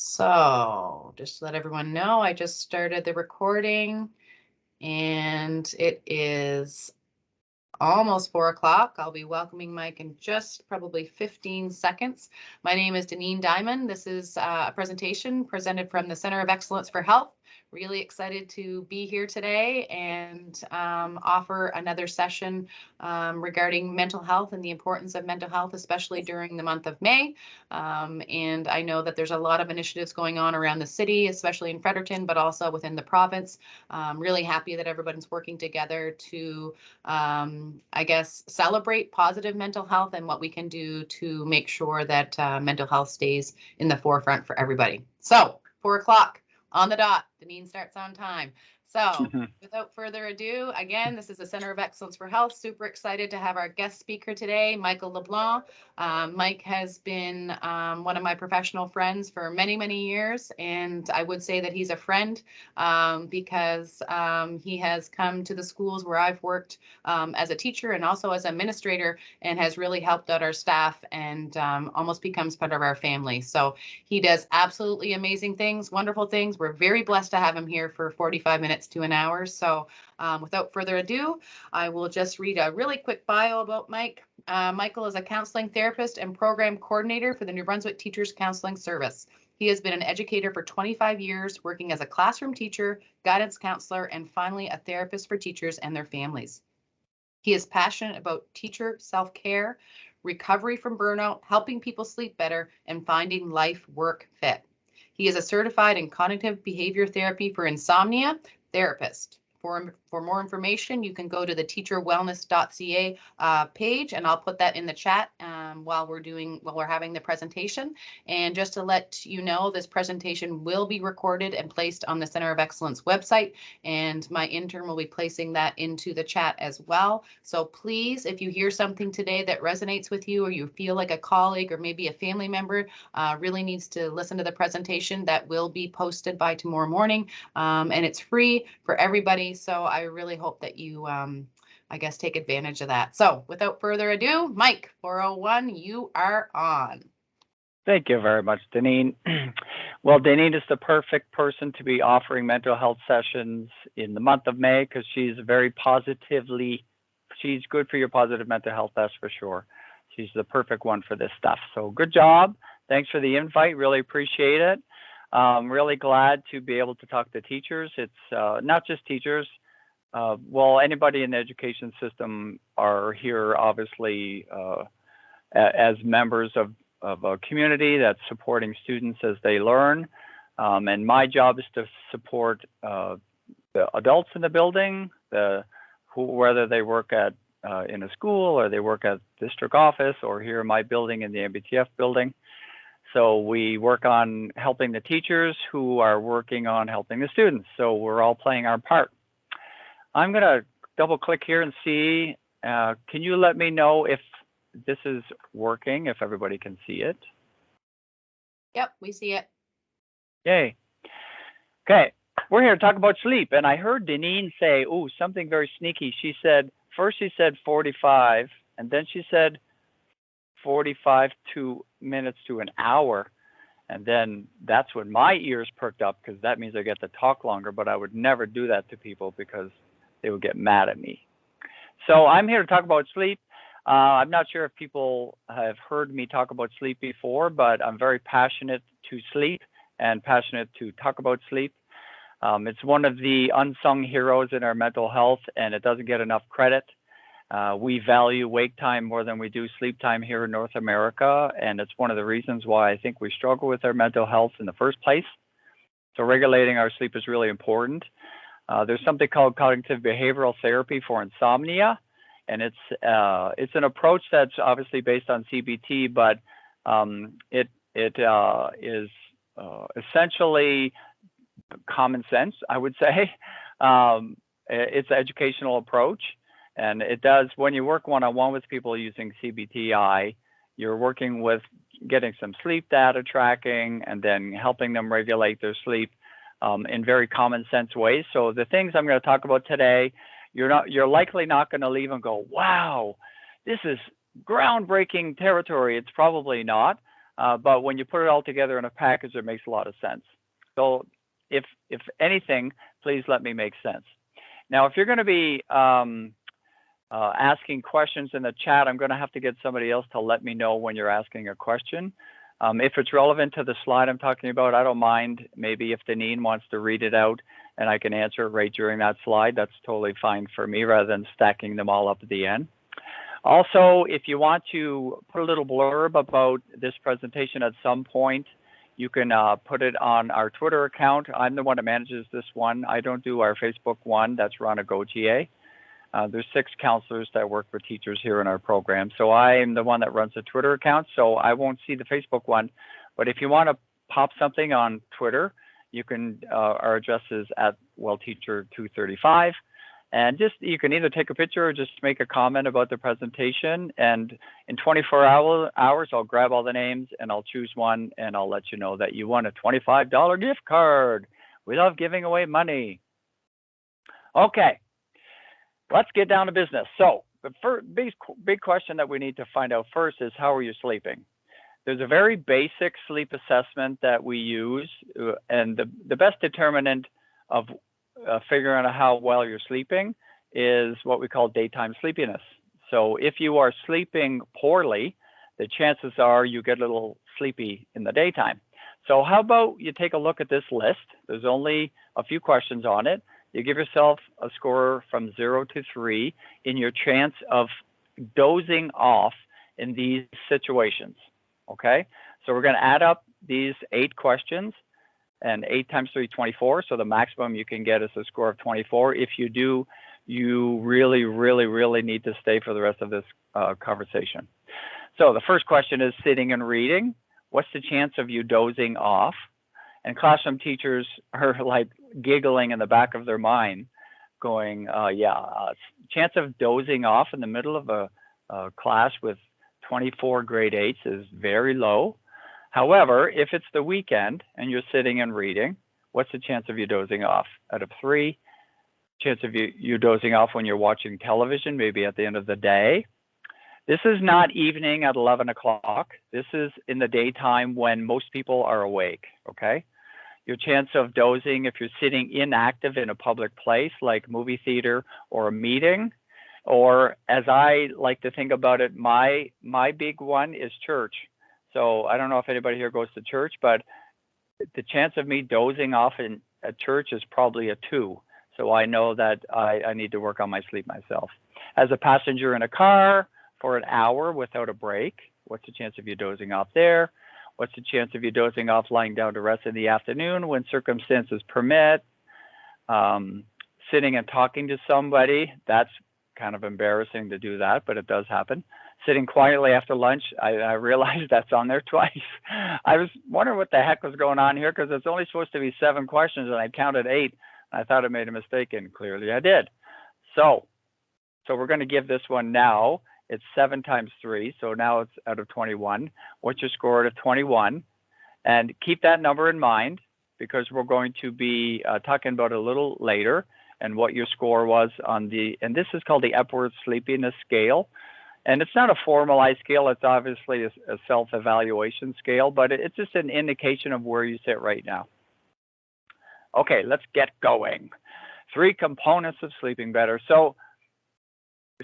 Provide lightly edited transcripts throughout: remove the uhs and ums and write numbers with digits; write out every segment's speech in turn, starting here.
So just to let everyone know, I just started the recording and it is almost 4 o'clock. I'll be welcoming Mike in just probably 15 seconds. My name is Deneen Diamond. This is a presentation presented from the Center of Excellence for Health. Really excited to be here today and offer another session regarding mental health and the importance of mental health, especially during the month of May. And I know that there's a lot of initiatives going on around the city, especially in Fredericton, but also within the province. Really happy that everyone's working together to I guess, celebrate positive mental health and what we can do to make sure that mental health stays in the forefront for everybody. So 4 o'clock on the dot, Deneen starts on time. So without further ado, again, this is the Center of Excellence for Health. Super excited to have our guest speaker today, Michael Leblanc. Mike has been one of my professional friends for many, many years, and I would say that he's a friend because he has come to the schools where I've worked as a teacher and also as administrator, and has really helped out our staff and almost becomes part of our family. So he does absolutely amazing things, wonderful things. We're very blessed to have him here for 45 minutes to an hour. So without further ado, I will just read a really quick bio about Mike. Michael is a counseling therapist and program coordinator for the New Brunswick Teachers Counseling Service. He has been an educator for 25 years, working as a classroom teacher, guidance counselor, and finally a therapist for teachers and their families. He is passionate about teacher self-care, recovery from burnout, helping people sleep better, and finding life-work fit. He is a certified in cognitive behavior therapy for insomnia therapist. For more information, you can go to the teacherwellness.ca page, and I'll put that in the chat while we're having the presentation. And just to let you know, this presentation will be recorded and placed on the Center of Excellence website, and my intern will be placing that into the chat as well. So please, if you hear something today that resonates with you, or you feel like a colleague or maybe a family member really needs to listen to the presentation, that will be posted by tomorrow morning, and it's free for everybody. So I really hope that you, I guess, take advantage of that. So without further ado, Mike, 401, you are on. Thank you very much, Deneen. Well, Deneen is the perfect person to be offering mental health sessions in the month of May because she's good for your positive mental health, that's for sure. She's the perfect one for this stuff. So good job. Thanks for the invite. Really appreciate it. I'm really glad to be able to talk to teachers. It's not just teachers. Well, anybody in the education system are here, obviously, as members of a community that's supporting students as they learn. And my job is to support the adults in the building, whether they work in a school or they work at district office or here in my building in the MBTF building. So we work on helping the teachers who are working on helping the students. So we're all playing our part. I'm going to double click here and see, can you let me know if this is working, if everybody can see it? Yep, we see it. Yay. Okay, we're here to talk about sleep. And I heard Deneen say, oh, something very sneaky. First she said 45, and then she said 45 minutes to an hour. And then that's when my ears perked up, because that means I get to talk longer, but I would never do that to people because they would get mad at me. So I'm here to talk about sleep. I'm not sure if people have heard me talk about sleep before, but I'm very passionate to sleep and passionate to talk about sleep. It's one of the unsung heroes in our mental health, and it doesn't get enough credit. We value wake time more than we do sleep time here in North America, and it's one of the reasons why I think we struggle with our mental health in the first place. So regulating our sleep is really important. There's something called cognitive behavioral therapy for insomnia, and it's an approach that's obviously based on CBT, but it is essentially common sense, I would say. It's an educational approach. And it does, when you work one-on-one with people using CBTI, you're working with getting some sleep data tracking and then helping them regulate their sleep in very common sense ways. So the things I'm going to talk about today, you're likely not going to leave and go, wow, this is groundbreaking territory. It's probably not. But when you put it all together in a package, it makes a lot of sense. So if anything, please let me make sense. Now, if you're going to be asking questions in the chat, I'm going to have to get somebody else to let me know when you're asking a question. If it's relevant to the slide I'm talking about, I don't mind. Maybe if Deneen wants to read it out and I can answer it right during that slide, that's totally fine for me rather than stacking them all up at the end. Also, if you want to put a little blurb about this presentation at some point, you can put it on our Twitter account. I'm the one that manages this one. I don't do our Facebook one. That's Rana Gauthier. There's 6 counselors that work for teachers here in our program. So I'm the one that runs the Twitter account, so I won't see the Facebook one. But if you want to pop something on Twitter, you can, our address is at WellTeacher235. And just, you can either take a picture or just make a comment about the presentation. And in 24 hours, I'll grab all the names and I'll choose one and I'll let you know that you won a $25 gift card. We love giving away money. Okay. Let's get down to business. So the first big question that we need to find out first is, how are you sleeping? There's a very basic sleep assessment that we use, and the best determinant of figuring out how well you're sleeping is what we call daytime sleepiness. So if you are sleeping poorly, the chances are you get a little sleepy in the daytime. So how about you take a look at this list? There's only a few questions on it. You give yourself a score from 0 to 3 in your chance of dozing off in these situations, okay? So we're going to add up these 8 questions, and 8 times 3, 24. So the maximum you can get is a score of 24. If you do, you really, really, really need to stay for the rest of this conversation. So the first question is sitting and reading. What's the chance of you dozing off? And classroom teachers are like giggling in the back of their mind, going, chance of dozing off in the middle of a class with 24 grade 8s is very low. However, if it's the weekend and you're sitting and reading, what's the chance of you dozing off? Out of 3, chance of you dozing off when you're watching television, maybe at the end of the day. This is not evening at 11 o'clock. This is in the daytime when most people are awake, okay? Your chance of dozing if you're sitting inactive in a public place like movie theater or a meeting, or as I like to think about it, my big one is church. So I don't know if anybody here goes to church, but the chance of me dozing off in a church is probably a 2. So I know that I need to work on my sleep myself. As a passenger in a car for an hour without a break, what's the chance of you dozing off there? What's the chance of you dozing off lying down to rest in the afternoon when circumstances permit? Sitting and talking to somebody, that's kind of embarrassing to do that, but it does happen. Sitting quietly after lunch, I realized that's on there twice. I was wondering what the heck was going on here because it's only supposed to be 7 questions and I counted 8. And I thought I made a mistake and clearly I did. So we're going to give this one now. It's 7 times 3, so now it's out of 21. What's your score out of 21? And keep that number in mind because we're going to be talking about it a little later and what your score was on and this is called the Epworth Sleepiness Scale. And it's not a formalized scale, it's obviously a self-evaluation scale, but it's just an indication of where you sit right now. Okay, let's get going. 3 components of sleeping better. So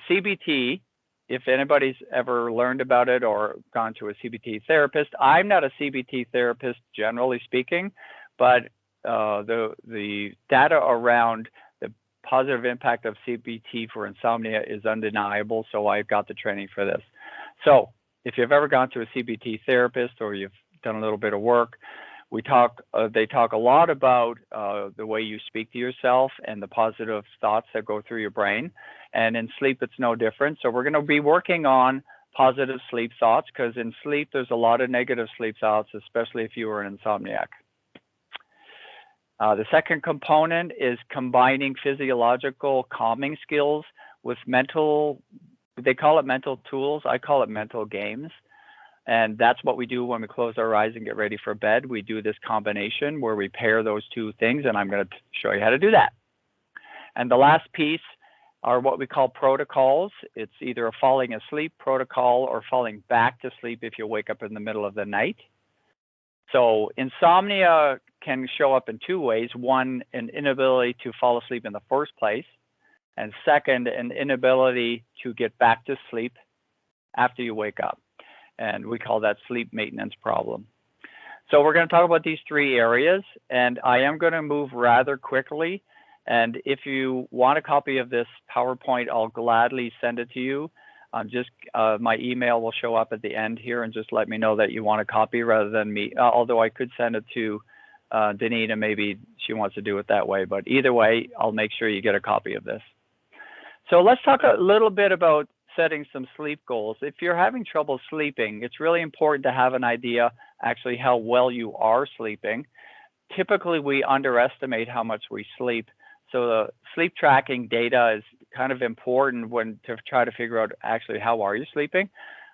CBT, if anybody's ever learned about it or gone to a CBT therapist, I'm not a CBT therapist, generally speaking, but the data around the positive impact of CBT for insomnia is undeniable, so I got the training for this. So if you've ever gone to a CBT therapist or you've done a little bit of work, they talk a lot about the way you speak to yourself and the positive thoughts that go through your brain. And in sleep, it's no different. So we're going to be working on positive sleep thoughts because in sleep, there's a lot of negative sleep thoughts, especially if you are an insomniac. The second component is combining physiological calming skills with mental, they call it mental tools. I call it mental games. And that's what we do when we close our eyes and get ready for bed. We do this combination where we pair those 2 things, and I'm going to show you how to do that. And the last piece are what we call protocols. It's either a falling asleep protocol or falling back to sleep if you wake up in the middle of the night. So insomnia can show up in two ways. One, an inability to fall asleep in the first place. And second, an inability to get back to sleep after you wake up. And we call that sleep maintenance problem. So we're going to talk about these three areas, and I am going to move rather quickly. And if you want a copy of this PowerPoint, I'll gladly send it to you. My email will show up at the end here, and just let me know that you want a copy rather than me. Although I could send it to Denise, and maybe she wants to do it that way. But either way, I'll make sure you get a copy of this. So let's talk a little bit about setting some sleep goals. If you're having trouble sleeping, it's really important to have an idea actually how well you are sleeping. Typically, we underestimate how much we sleep. So the sleep tracking data is kind of important to try to figure out actually how are you sleeping.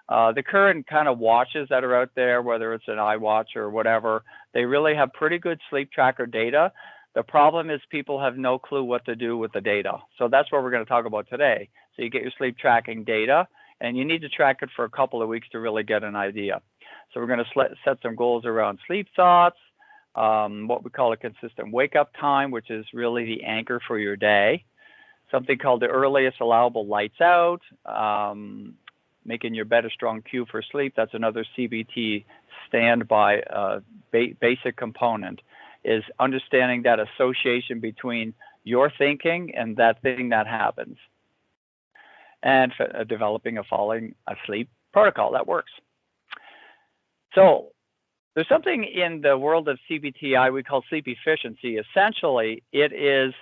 The current kind of watches that are out there, whether it's an iWatch or whatever, they really have pretty good sleep tracker data. The problem is people have no clue what to do with the data. So that's what we're going to talk about today. So you get your sleep tracking data, and you need to track it for a couple of weeks to really get an idea. So we're going to set some goals around sleep thoughts, what we call a consistent wake-up time, which is really the anchor for your day. Something called the earliest allowable lights out, making your bed a strong cue for sleep. That's another CBT standby basic component, is understanding that association between your thinking and that thing that happens. And developing a falling asleep protocol that works. So there's something in the world of CBTI we call sleep efficiency. Essentially, it is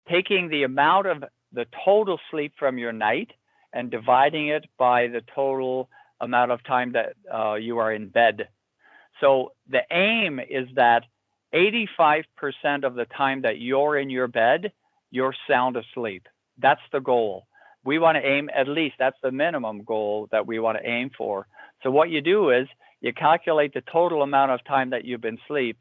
taking the amount of the total sleep from your night and dividing it by the total amount of time that you are in bed. So the aim is that 85% of the time that you're in your bed, you're sound asleep. That's the goal. We want to aim, at least that's the minimum goal that we want to aim for. So what you do is you calculate the total amount of time that you've been asleep,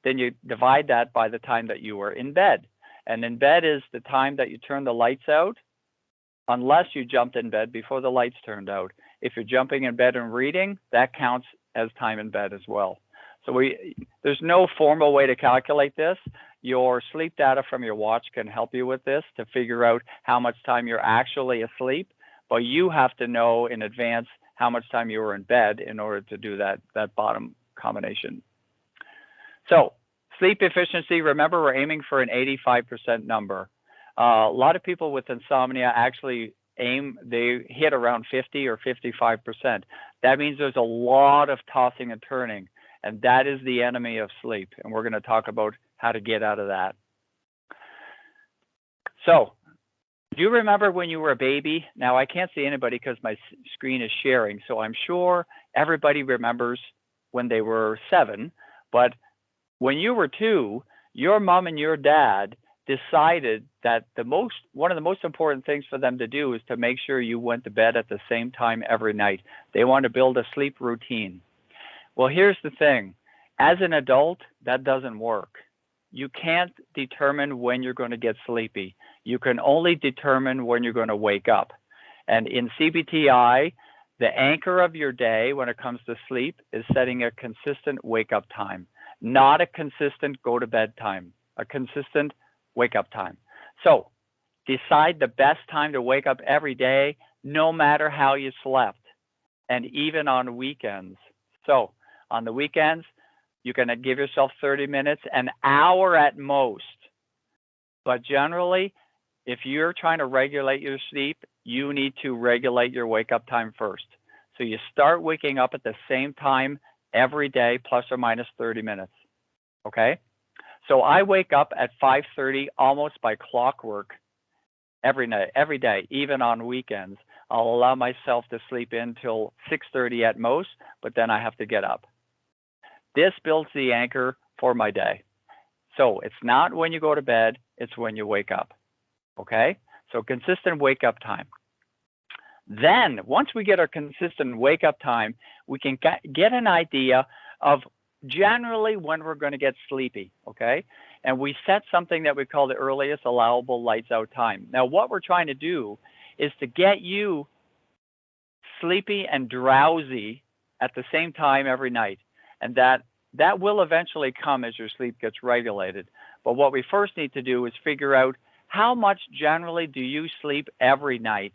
then you divide that by the time that you were in bed. And in bed is the time that you turn the lights out, unless you jumped in bed before the lights turned out. If you're jumping in bed and reading, that counts as time in bed as well. So there's no formal way to calculate this. Your sleep data from your watch can help you with this to figure out how much time you're actually asleep, but you have to know in advance how much time you were in bed in order to do that bottom combination. So sleep efficiency, remember we're aiming for an 85% number. A lot of people with insomnia actually they hit around 50 or 55%. That means there's a lot of tossing and turning, and that is the enemy of sleep. And we're going to talk about how to get out of that. So do you remember when you were a baby? Now, I can't see anybody because my screen is sharing, so I'm sure everybody remembers when they were 7. But when you were 2, your mom and your dad decided that one of the most important things for them to do is to make sure you went to bed at the same time every night. They want to build a sleep routine. Well, here's the thing. As an adult, that doesn't work. You can't determine when you're going to get sleepy. You can only determine when you're going to wake up. And in CBTI, the anchor of your day when it comes to sleep is setting a consistent wake-up time, not a consistent go-to-bed time, a consistent wake-up time. So decide the best time to wake up every day, no matter how you slept, and even on weekends. So on the weekends, you can give yourself 30 minutes, an hour at most. But generally, if you're trying to regulate your sleep, you need to regulate your wake-up time first. So you start waking up at the same time every day, plus or minus 30 minutes, okay? So I wake up at 5:30 almost by clockwork every night, every day, even on weekends. I'll allow myself to sleep in till 6:30 at most, but then I have to get up. This builds the anchor for my day. So it's not when you go to bed, it's when you wake up, okay? So consistent wake-up time. Then, once we get our consistent wake-up time, we can get an idea of generally when we're going to get sleepy, okay? and we set something that we call the earliest allowable lights out time. Now, what we're trying to do is to get you sleepy and drowsy at the same time every night, and that will eventually come as your sleep gets regulated. But what we first need to do is figure out how much generally do you sleep every night,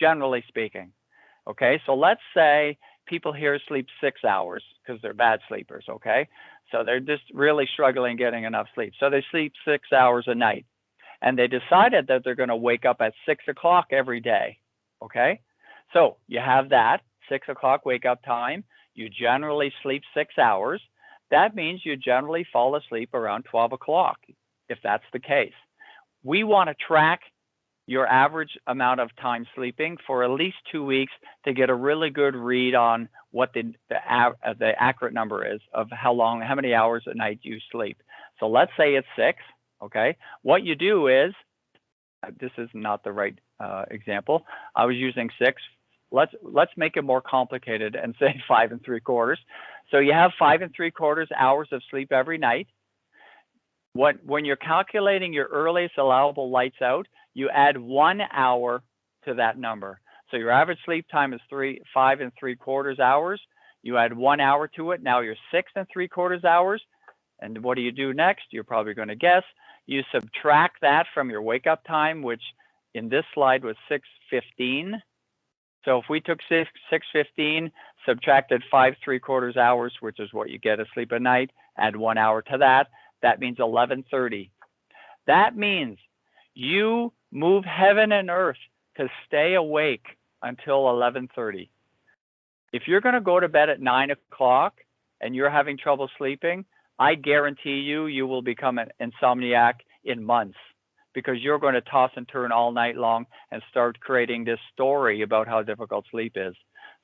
generally speaking. Okay, so let's say people here sleep 6 hours because they're bad sleepers, okay? So they're just really struggling getting enough sleep. So they sleep 6 hours a night, and they decided that they're going to wake up at 6 o'clock every day, okay? So you have that 6 o'clock wake up time. You generally sleep 6 hours. That means you generally fall asleep around 12 o'clock, if that's the case. We want to track your average amount of time sleeping for at least 2 weeks to get a really good read on what the accurate number is of how many hours a night you sleep. So let's say it's 6, okay? What you do is, this is not the right example. I was using 6. Let's make it more complicated and say 5 3/4. So you have 5 3/4 hours of sleep every night. When you're calculating your earliest allowable lights out, you add 1 hour to that number. So your average sleep time is 5 3/4 hours. You add 1 hour to it. Now you're 6 3/4 hours. And what do you do next? You're probably going to guess. You subtract that from your wake up time, which in this slide was 6:15. So if we took 6:15, subtracted 5 3/4 hours, which is what you get of sleep a night, add 1 hour to that, that means 11:30. That means you move heaven and earth to stay awake until 11:30. If you're going to go to bed at 9 o'clock and you're having trouble sleeping, I guarantee you will become an insomniac in months, because you're going to toss and turn all night long and start creating this story about how difficult sleep is.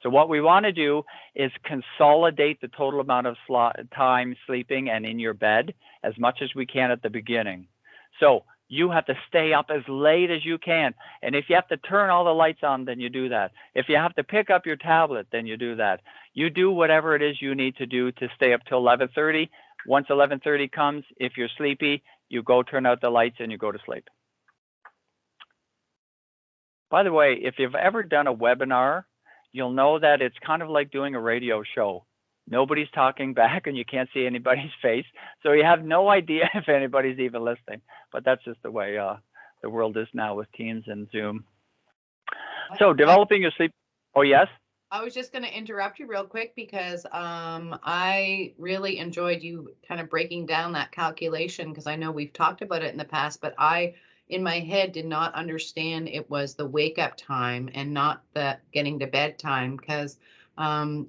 So what we want to do is consolidate the total amount of time sleeping and in your bed as much as we can at the beginning. So you have to stay up as late as you can. And if you have to turn all the lights on, then you do that. If you have to pick up your tablet, then you do that. You do whatever it is you need to do to stay up till 11:30. Once 11:30 comes, if you're sleepy, you go turn out the lights and you go to sleep. By the way, if you've ever done a webinar, you'll know that it's kind of like doing a radio show. Nobody's talking back and you can't see anybody's face. So you have no idea if anybody's even listening. But that's just the way the world is now with Teams and Zoom. So developing your sleep. Oh, yes? I was just going to interrupt you real quick because I really enjoyed you kind of breaking down that calculation, because I know we've talked about it in the past, but I, in my head, did not understand it was the wake up time and not the getting to bed time, because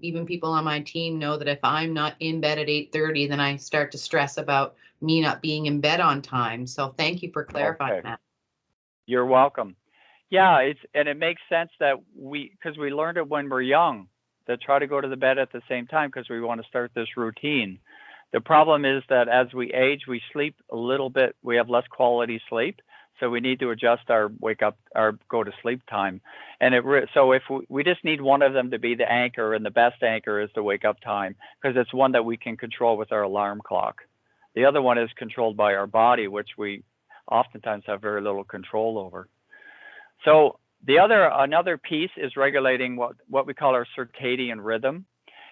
even people on my team know that if I'm not in bed at 8:30, then I start to stress about me not being in bed on time. So thank you for clarifying that. You're welcome. Yeah, it makes sense that because we learned it when we're young, to try to go to the bed at the same time because we want to start this routine. The problem is that as we age, we sleep a little bit. We have less quality sleep, so we need to adjust our go to sleep time. And so if we just need one of them to be the anchor, and the best anchor is the wake up time, because it's one that we can control with our alarm clock. The other one is controlled by our body, which we oftentimes have very little control over. So another piece is regulating what we call our circadian rhythm,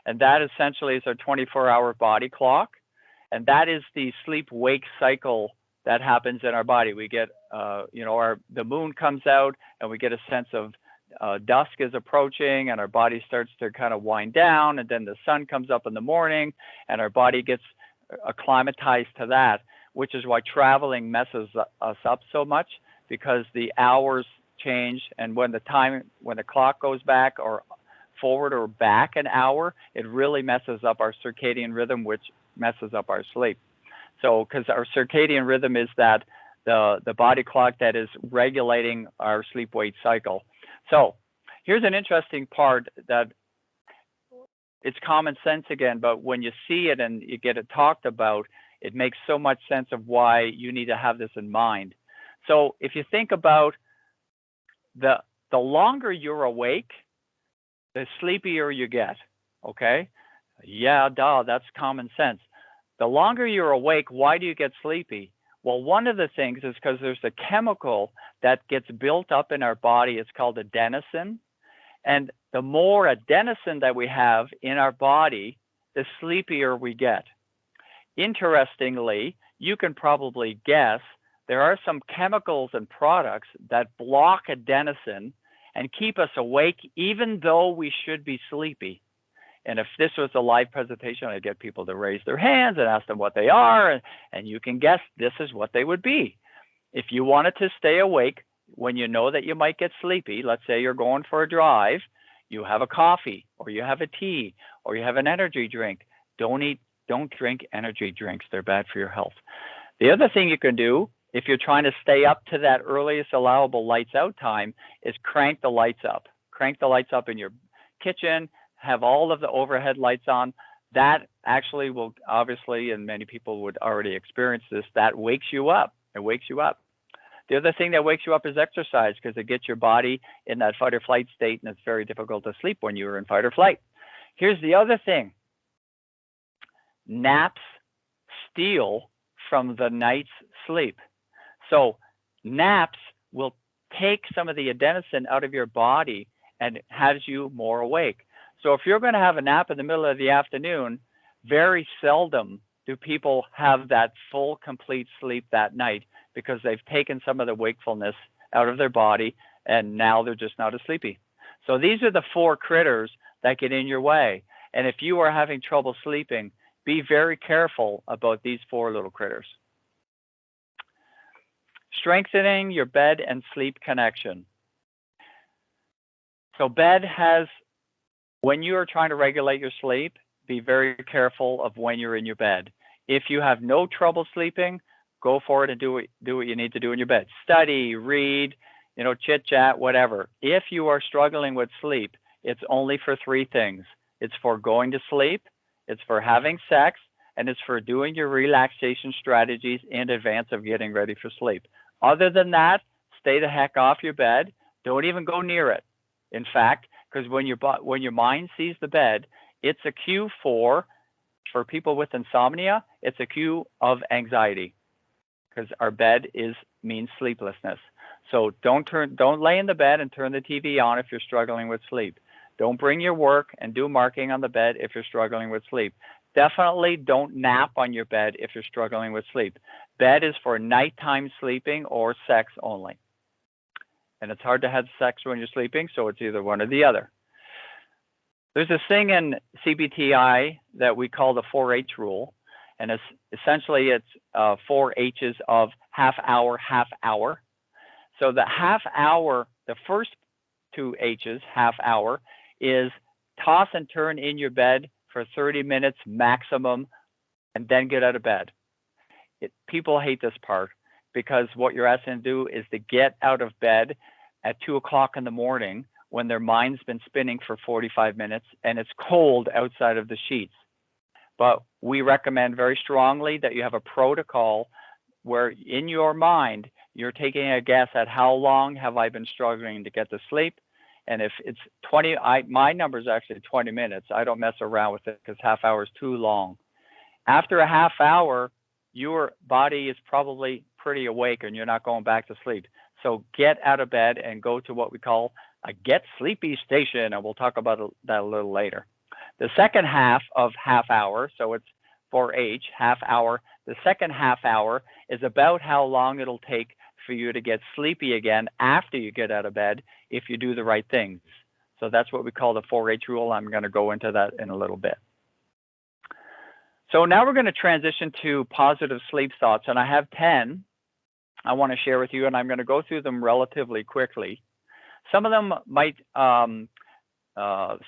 and that essentially is our 24-hour body clock, and that is the sleep-wake cycle that happens in our body. We get, the moon comes out, and we get a sense of dusk is approaching, and our body starts to kind of wind down, and then the sun comes up in the morning, and our body gets acclimatized to that, which is why traveling messes us up so much, because the hours change, and when the clock goes back or forward or back an hour, it really messes up our circadian rhythm, which messes up our sleep. So because our circadian rhythm is that the body clock that is regulating our sleep-wake cycle. So here's an interesting part that it's common sense again, but when you see it and you get it talked about, it makes so much sense of why you need to have this in mind. So if you think about the longer you're awake, the sleepier you get, okay? Yeah, that's common sense. the longer you're awake, why do you get sleepy? Well, one of the things is because there's a chemical that gets built up in our body. It's called adenosine. And the more adenosine that we have in our body, the sleepier we get. Interestingly, you can probably guess there are some chemicals and products that block adenosine and keep us awake even though we should be sleepy. And if this was a live presentation, I'd get people to raise their hands and ask them what they are, and you can guess this is what they would be. If you wanted to stay awake when you know that you might get sleepy, let's say you're going for a drive, you have a coffee or you have a tea or you have an energy drink. Don't drink energy drinks. They're bad for your health. The other thing you can do if you're trying to stay up to that earliest allowable lights out time is crank the lights up. Crank the lights up in your kitchen, have all of the overhead lights on. That actually will obviously, and many people would already experience this, that wakes you up. It wakes you up. The other thing that wakes you up is exercise because it gets your body in that fight or flight state, and it's very difficult to sleep when you're in fight or flight. Here's the other thing. Naps steal from the night's sleep. So naps will take some of the adenosine out of your body and has you more awake. So if you're going to have a nap in the middle of the afternoon, very seldom do people have that full, complete sleep that night because they've taken some of the wakefulness out of their body and now they're just not as sleepy. So these are the 4 critters that get in your way. And if you are having trouble sleeping, be very careful about these 4 little critters. Strengthening your bed and sleep connection. So bed has, when you are trying to regulate your sleep, be very careful of when you're in your bed. If you have no trouble sleeping, go for it and do what you need to do in your bed. Study, read, chit chat, whatever. If you are struggling with sleep, it's only for 3 things. It's for going to sleep, it's for having sex, and it's for doing your relaxation strategies in advance of getting ready for sleep. Other than that, stay the heck off your bed. Don't even go near it. In fact, because when your mind sees the bed, it's a cue for people with insomnia, it's a cue of anxiety because our bed means sleeplessness. So don't lay in the bed and turn the TV on if you're struggling with sleep. Don't bring your work and do marking on the bed if you're struggling with sleep. Definitely don't nap on your bed if you're struggling with sleep. Bed is for nighttime sleeping or sex only. And it's hard to have sex when you're sleeping, so it's either one or the other. There's this thing in CBTI that we call the 4H rule, and essentially it's 4 H's of half hour, half hour. So the half hour, the first 2 H's, half hour, is toss and turn in your bed for 30 minutes maximum, and then get out of bed. People hate this part because what you're asking to do is to get out of bed at 2 o'clock in the morning when their mind's been spinning for 45 minutes and it's cold outside of the sheets. But we recommend very strongly that you have a protocol where in your mind, you're taking a guess at how long have I been struggling to get to sleep. And if it's 20, my number is actually 20 minutes. I don't mess around with it because half hour is too long. After a half hour, your body is probably pretty awake and you're not going back to sleep. So get out of bed and go to what we call a get sleepy station. And we'll talk about that a little later. The second half of half hour, so it's 4H, half hour. The second half hour is about how long it'll take for you to get sleepy again after you get out of bed if you do the right things. So that's what we call the 4H rule. I'm going to go into that in a little bit. So now we're going to transition to positive sleep thoughts, and I have 10 I want to share with you, and I'm going to go through them relatively quickly. Some of them might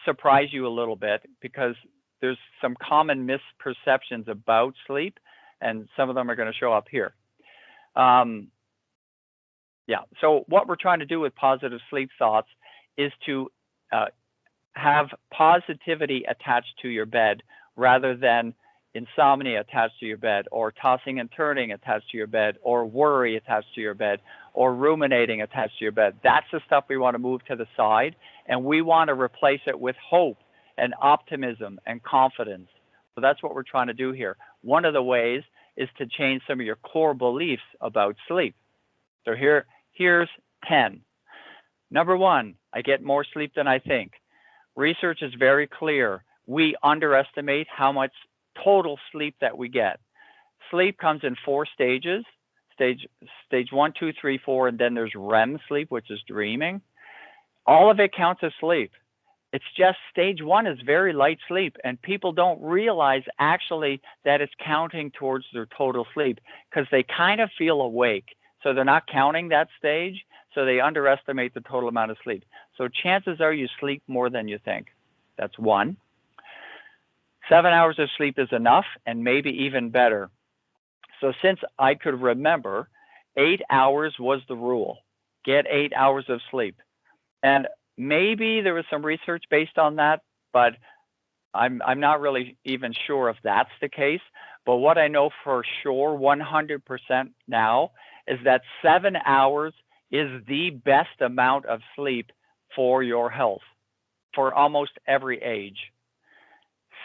surprise you a little bit because there's some common misperceptions about sleep, and some of them are going to show up here. So what we're trying to do with positive sleep thoughts is to have positivity attached to your bed rather than insomnia attached to your bed, or tossing and turning attached to your bed, or worry attached to your bed, or ruminating attached to your bed. That's the stuff we want to move to the side, and we want to replace it with hope and optimism and confidence. So that's what we're trying to do here. One of the ways is to change some of your core beliefs about sleep. So here's 10. Number one, I get more sleep than I think. Research is very clear. We underestimate how much total sleep that we get. Sleep comes in 4 stages. Stage 1, 2, 3, 4, and then there's REM sleep, which is dreaming. All of it counts as sleep. It's just stage 1 is very light sleep, and people don't realize actually that it's counting towards their total sleep because they kind of feel awake. So they're not counting that stage, so they underestimate the total amount of sleep. So chances are you sleep more than you think. That's 1. 7 hours of sleep is enough, and maybe even better. So since I could remember, 8 hours was the rule. Get 8 hours of sleep. And maybe there was some research based on that, but I'm not really even sure if that's the case. But what I know for sure, 100% now, is that 7 hours is the best amount of sleep for your health, for almost every age.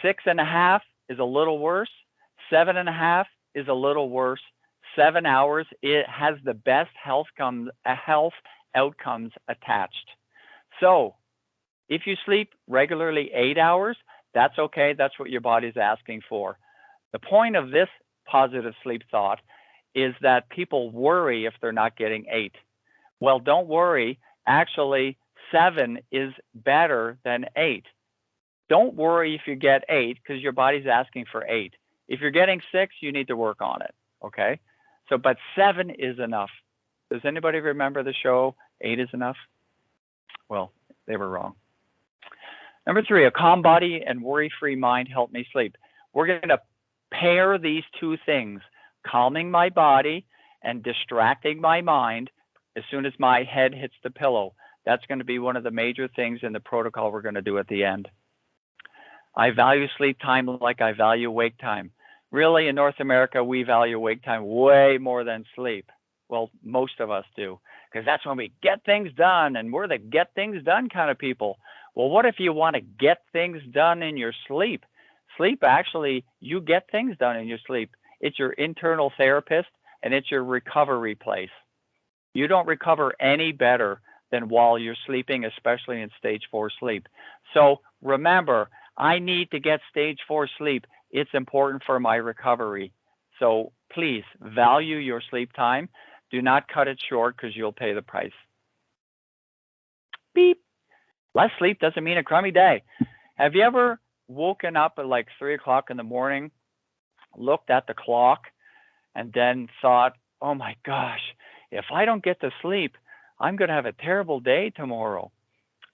6.5 is a little worse. 7.5 is a little worse. 7 hours, it has the best health outcomes attached. So if you sleep regularly 8 hours, that's okay. That's what your body's asking for. The point of this positive sleep thought is that people worry if they're not getting 8. Well, don't worry. Actually, 7 is better than 8. Don't worry if you get 8 because your body's asking for 8. If you're getting 6, you need to work on it, okay? So, but 7 is enough. Does anybody remember the show 8 is enough? Well, they were wrong. Number 3, a calm body and worry-free mind help me sleep. We're going to pair these two things, calming my body and distracting my mind as soon as my head hits the pillow. That's going to be one of the major things in the protocol we're going to do at the end. I value sleep time like I value wake time. Really, in North America, we value wake time way more than sleep. Well, most of us do, because that's when we get things done, and we're the get things done kind of people. Well, what if you want to get things done in your sleep? Sleep, actually, you get things done in your sleep. It's your internal therapist, and it's your recovery place. You don't recover any better than while you're sleeping, especially in stage 4 sleep. So remember, I need to get stage 4 sleep. It's important for my recovery. So please value your sleep time. Do not cut it short because you'll pay the price. Beep. Less sleep doesn't mean a crummy day. Have you ever woken up at like 3 o'clock in the morning, looked at the clock, and then thought, oh my gosh, if I don't get to sleep, I'm going to have a terrible day tomorrow.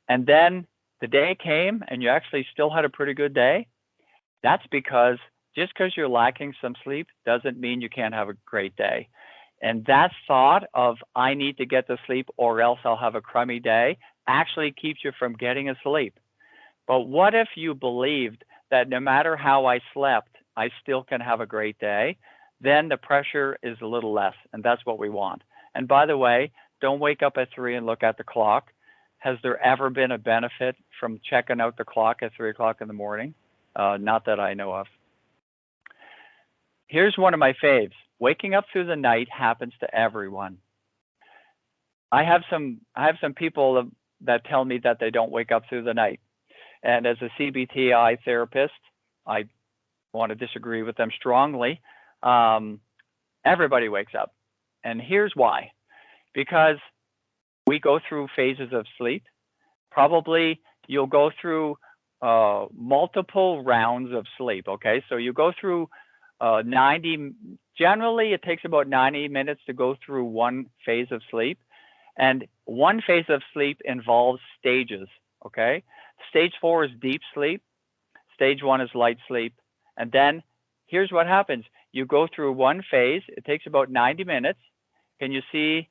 And then the day came and you actually still had a pretty good day? That's because just because you're lacking some sleep doesn't mean you can't have a great day. And that thought of I need to get to sleep or else I'll have a crummy day actually keeps you from getting asleep. But what if you believed that no matter how I slept, I still can have a great day? Then the pressure is a little less, and that's what we want. And by the way, don't wake up at 3 and look at the clock. Has there ever been a benefit from checking out the clock at 3 o'clock in the morning? Not that I know of. Here's one of my faves. Waking up through the night happens to everyone. I have some people that tell me that they don't wake up through the night. And as a CBT therapist, I want to disagree with them strongly. Everybody wakes up. And here's why. Because we go through phases of sleep. Probably you'll go through multiple rounds of sleep, okay? So you go through 90, generally it takes about 90 minutes to go through one phase of sleep. And one phase of sleep involves stages, okay? Stage 4 is deep sleep. Stage 1 is light sleep. And then here's what happens. You go through one phase. It takes about 90 minutes. Can you see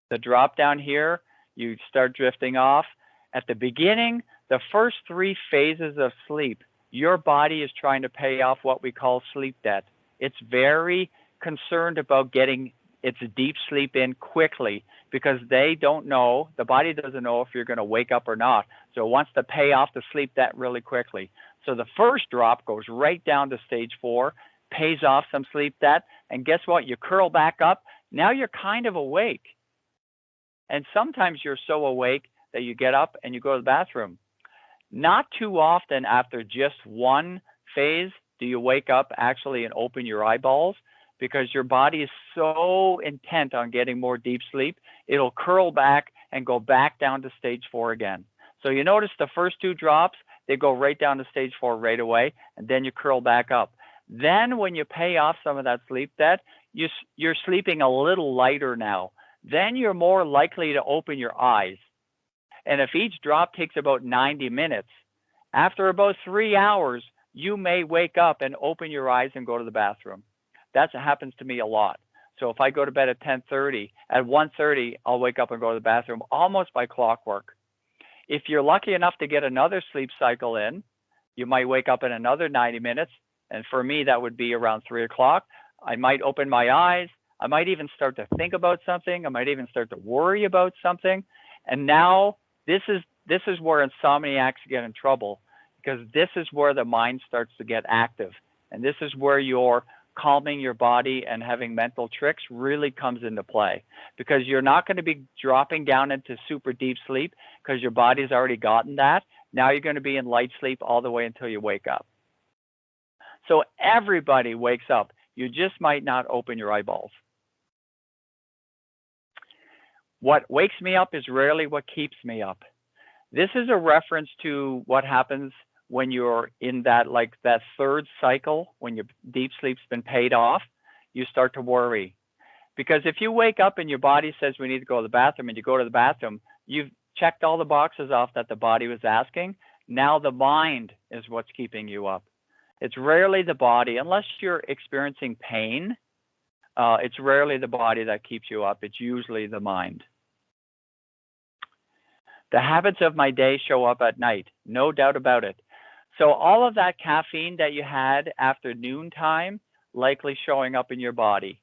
the drop down here? You start drifting off. At the beginning, the first 3 phases of sleep, your body is trying to pay off what we call sleep debt. It's very concerned about getting its deep sleep in quickly because they don't know, the body doesn't know if you're going to wake up or not. So it wants to pay off the sleep debt really quickly. So the first drop goes right down to stage 4, pays off some sleep debt, and guess what? You curl back up. Now you're kind of awake. And sometimes you're so awake that you get up and you go to the bathroom. Not too often after just one phase do you wake up actually and open your eyeballs, because your body is so intent on getting more deep sleep, it'll curl back and go back down to stage 4 again. So you notice the first 2 drops, they go right down to stage 4 right away, and then you curl back up. Then when you pay off some of that sleep debt, you're sleeping a little lighter now. Then you're more likely to open your eyes. And if each drop takes about 90 minutes, after about 3 hours, you may wake up and open your eyes and go to the bathroom. That happens to me a lot. So if I go to bed at 10:30, at 1:30, I'll wake up and go to the bathroom almost by clockwork. If you're lucky enough to get another sleep cycle in, you might wake up in another 90 minutes. And for me, that would be around 3 o'clock. I might open my eyes. I might even start to think about something. I might even start to worry about something. And now this is where insomniacs get in trouble, because this is where the mind starts to get active. And this is where your calming your body and having mental tricks really comes into play, because you're not going to be dropping down into super deep sleep because your body's already gotten that. Now you're going to be in light sleep all the way until you wake up. So everybody wakes up. You just might not open your eyeballs. What wakes me up is rarely what keeps me up. This is a reference to what happens when you're in that third cycle, when your deep sleep's been paid off. You start to worry. Because if you wake up and your body says we need to go to the bathroom, and you go to the bathroom, you've checked all the boxes off that the body was asking. Now the mind is what's keeping you up. It's rarely the body, unless you're experiencing pain. It's rarely the body that keeps you up. It's usually the mind. The habits of my day show up at night, no doubt about it. So all of that caffeine that you had after noontime likely showing up in your body.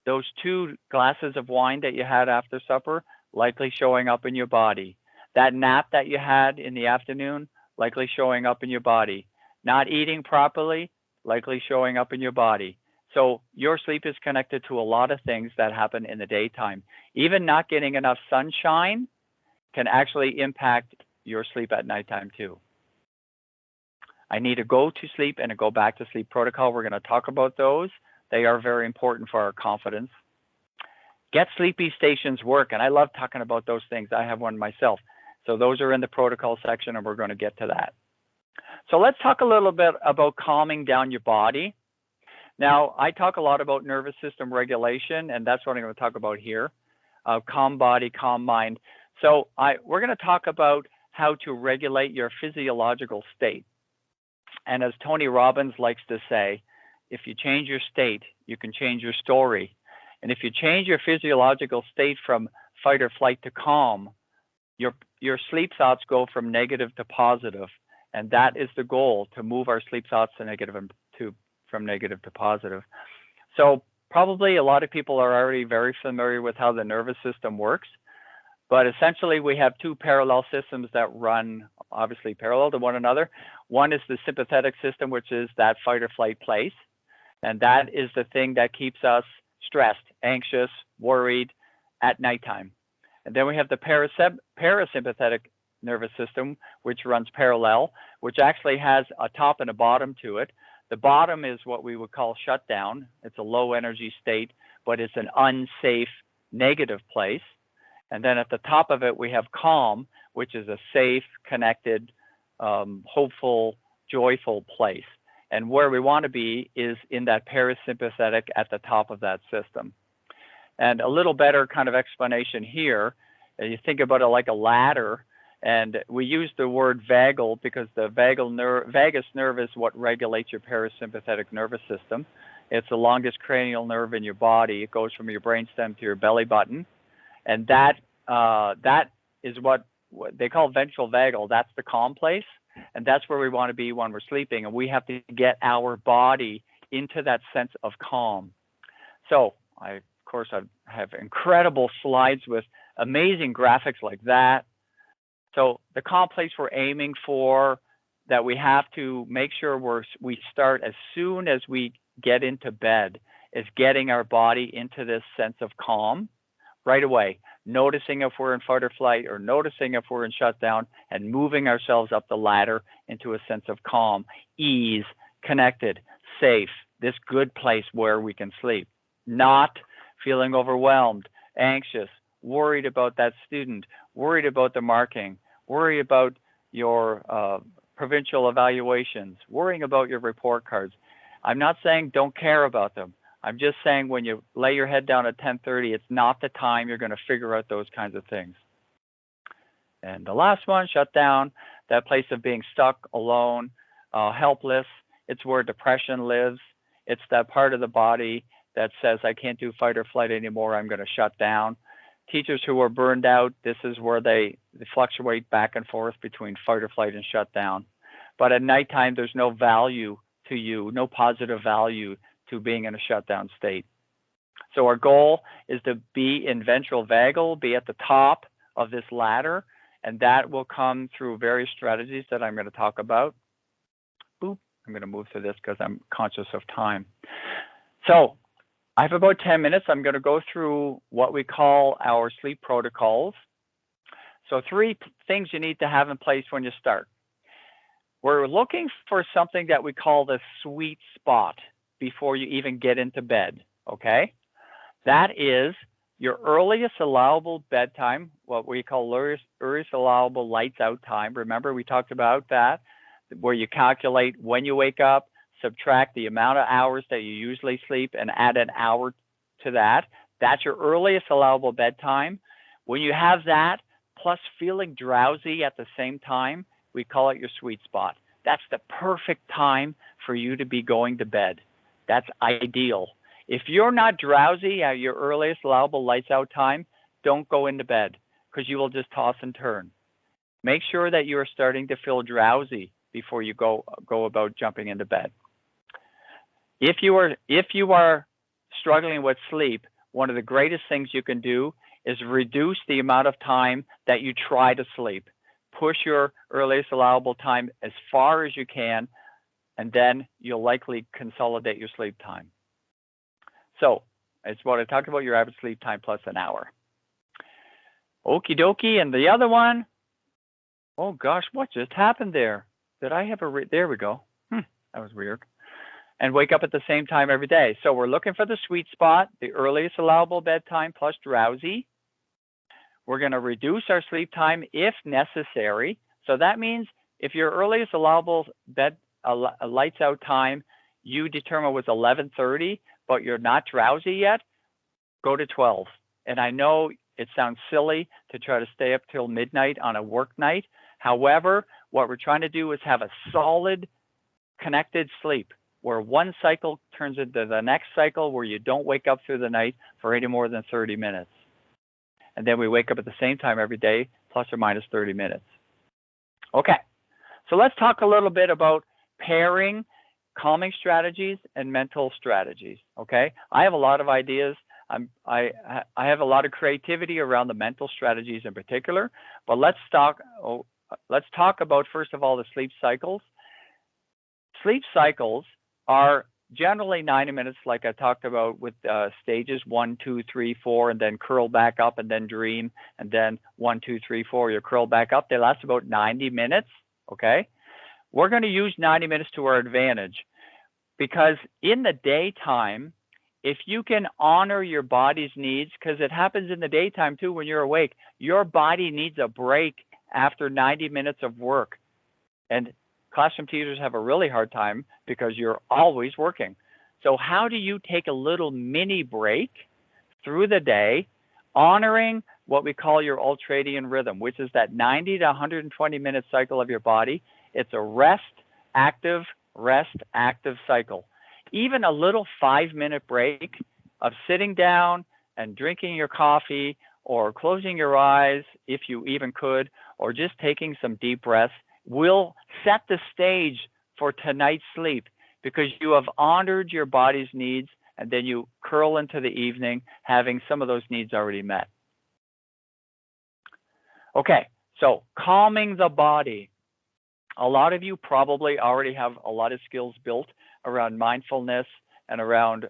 Those 2 glasses of wine that you had after supper likely showing up in your body. That nap that you had in the afternoon likely showing up in your body. Not eating properly likely showing up in your body. So your sleep is connected to a lot of things that happen in the daytime. Even not getting enough sunshine can actually impact your sleep at nighttime too. I need a go to sleep and a go back to sleep protocol. We're going to talk about those. They are very important for our confidence. Get sleepy stations work, and I love talking about those things. I have one myself. So those are in the protocol section, and we're going to get to that. So let's talk a little bit about calming down your body. Now, I talk a lot about nervous system regulation, and that's what I'm going to talk about here. Calm body, calm mind. So we're going to talk about how to regulate your physiological state. And as Tony Robbins likes to say, if you change your state, you can change your story. And if you change your physiological state from fight or flight to calm, your sleep thoughts go from negative to positive. And that is the goal, to move our sleep thoughts to negative from negative to positive. So probably a lot of people are already very familiar with how the nervous system works. But essentially, we have 2 parallel systems that run obviously parallel to one another. One is the sympathetic system, which is that fight or flight place. And that is the thing that keeps us stressed, anxious, worried at nighttime. And then we have the parasympathetic nervous system, which runs parallel, which actually has a top and a bottom to it. The bottom is what we would call shutdown. It's a low energy state, but it's an unsafe, negative place. And then at the top of it, we have calm, which is a safe, connected, hopeful, joyful place. And where we want to be is in that parasympathetic at the top of that system. And a little better kind of explanation here, you think about it like a ladder, and we use the word vagal because the vagus nerve is what regulates your parasympathetic nervous system. It's the longest cranial nerve in your body. It goes from your brainstem to your belly button. And that is what they call ventral vagal. That's the calm place. And that's where we want to be when we're sleeping. And we have to get our body into that sense of calm. So I have incredible slides with amazing graphics like that. So the calm place we're aiming for, that we have to make sure we start as soon as we get into bed is getting our body into this sense of calm right away, noticing if we're in fight or flight or noticing if we're in shutdown and moving ourselves up the ladder into a sense of calm, ease, connected, safe, this good place where we can sleep, not feeling overwhelmed, anxious, worried about that student, worried about the marking, worried about your provincial evaluations, worrying about your report cards. I'm not saying don't care about them. I'm just saying when you lay your head down at 10:30, it's not the time you're going to figure out those kinds of things. And the last one, shut down, that place of being stuck, alone, helpless. It's where depression lives. It's that part of the body that says, I can't do fight or flight anymore, I'm going to shut down. Teachers who are burned out, this is where they fluctuate back and forth between fight or flight and shut down. But at nighttime, there's no value to you, no positive value to being in a shutdown state. So our goal is to be in ventral vagal, be at the top of this ladder, and that will come through various strategies that I'm going to talk about. Boop. I'm going to move through this because I'm conscious of time. So I have about 10 minutes. I'm going to go through what we call our sleep protocols. So 3 things you need to have in place when you start. We're looking for something that we call the sweet spot before you even get into bed, okay? That is your earliest allowable bedtime, what we call earliest allowable lights out time. Remember, we talked about that, where you calculate when you wake up, subtract the amount of hours that you usually sleep, and add an hour to that. That's your earliest allowable bedtime. When you have that, plus feeling drowsy at the same time, we call it your sweet spot. That's the perfect time for you to be going to bed. That's ideal. If you're not drowsy at your earliest allowable lights out time, don't go into bed because you will just toss and turn. Make sure that you are starting to feel drowsy before you go about jumping into bed. If you are struggling with sleep, one of the greatest things you can do is reduce the amount of time that you try to sleep. Push your earliest allowable time as far as you can, and then you'll likely consolidate your sleep time. So it's what I talked about, your average sleep time plus an hour. Okie dokie, and the other one, oh gosh, what just happened there? Did I have there we go. That was weird. And wake up at the same time every day. So we're looking for the sweet spot, the earliest allowable bedtime plus drowsy. We're going to reduce our sleep time if necessary. So that means if your earliest allowable lights out time you determine was 11:30, but you're not drowsy yet, go to 12. And I know it sounds silly to try to stay up till midnight on a work night. However, what we're trying to do is have a solid connected sleep where one cycle turns into the next cycle where you don't wake up through the night for any more than 30 minutes. And then we wake up at the same time every day, plus or minus 30 minutes. Okay, so let's talk a little bit about pairing calming strategies and mental strategies, okay? I have a lot of ideas. I have a lot of creativity around the mental strategies in particular, but let's talk about, first of all, the sleep cycles. Sleep cycles are generally 90 minutes, like I talked about with stages 1, 2, 3, 4, and then curl back up and then dream, and then 1, 2, 3, 4, you curl back up. They last about 90 minutes, okay? We're going to use 90 minutes to our advantage because in the daytime, if you can honor your body's needs, because it happens in the daytime too when you're awake, your body needs a break after 90 minutes of work. And classroom teachers have a really hard time because you're always working. So how do you take a little mini break through the day, honoring what we call your ultradian rhythm, which is that 90 to 120 minute cycle of your body? It's a rest, active cycle. Even a little 5-minute break of sitting down and drinking your coffee or closing your eyes, if you even could, or just taking some deep breaths, will set the stage for tonight's sleep because you have honored your body's needs and then you curl into the evening having some of those needs already met. Okay, so calming the body. A lot of you probably already have a lot of skills built around mindfulness and around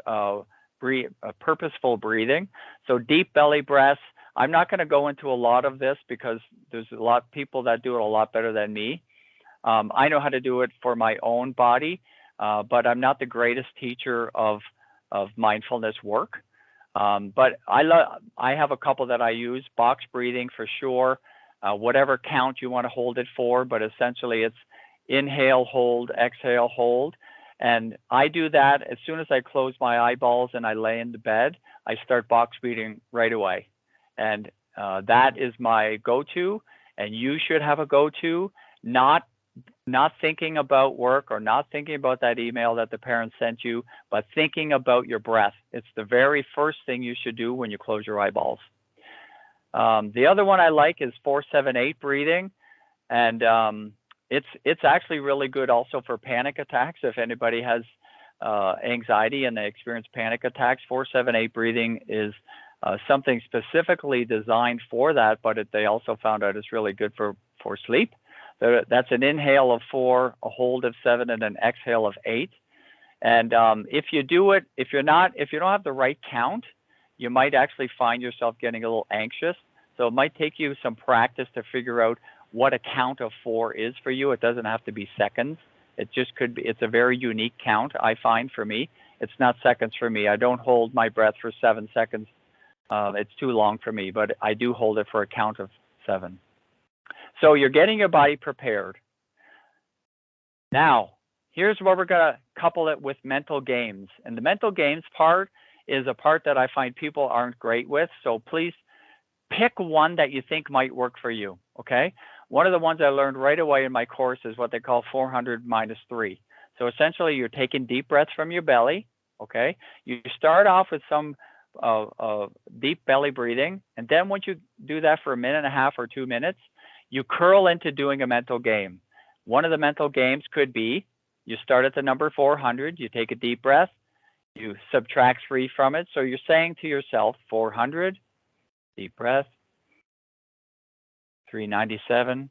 purposeful breathing. So deep belly breaths. I'm not going to go into a lot of this because there's a lot of people that do it a lot better than me. I know how to do it for my own body, but I'm not the greatest teacher of mindfulness work. But I have a couple that I use. Box breathing for sure. Whatever count you want to hold it for, but essentially it's inhale, hold, exhale, hold. And I do that as soon as I close my eyeballs and I lay in the bed, I start box breathing right away. And that is my go-to. And you should have a go-to, not thinking about work or not thinking about that email that the parent sent you, but thinking about your breath. It's the very first thing you should do when you close your eyeballs. The other one I like is 4-7-8 breathing, and it's actually really good also for panic attacks. If anybody has anxiety and they experience panic attacks, 4-7-8 breathing is something specifically designed for that, but they also found out it's really good for sleep. That's an inhale of 4, a hold of 7, and an exhale of 8. And if you do it, if you don't have the right count, you might actually find yourself getting a little anxious. So it might take you some practice to figure out what a count of 4 is for you. It doesn't have to be seconds. It just could be. It's a very unique count, I find, for me. It's not seconds for me. I don't hold my breath for 7 seconds. It's too long for me, but I do hold it for a count of 7. So you're getting your body prepared. Now, here's where we're going to couple it with mental games. And the mental games part is a part that I find people aren't great with. So please pick one that you think might work for you, okay? One of the ones I learned right away in my course is what they call 400 minus 3. So essentially, you're taking deep breaths from your belly, okay? You start off with some deep belly breathing, and then once you do that for a minute and a half or 2 minutes, you curl into doing a mental game. One of the mental games could be you start at the number 400, you take a deep breath, you subtract 3 from it. So you're saying to yourself, 400, deep breath, 397,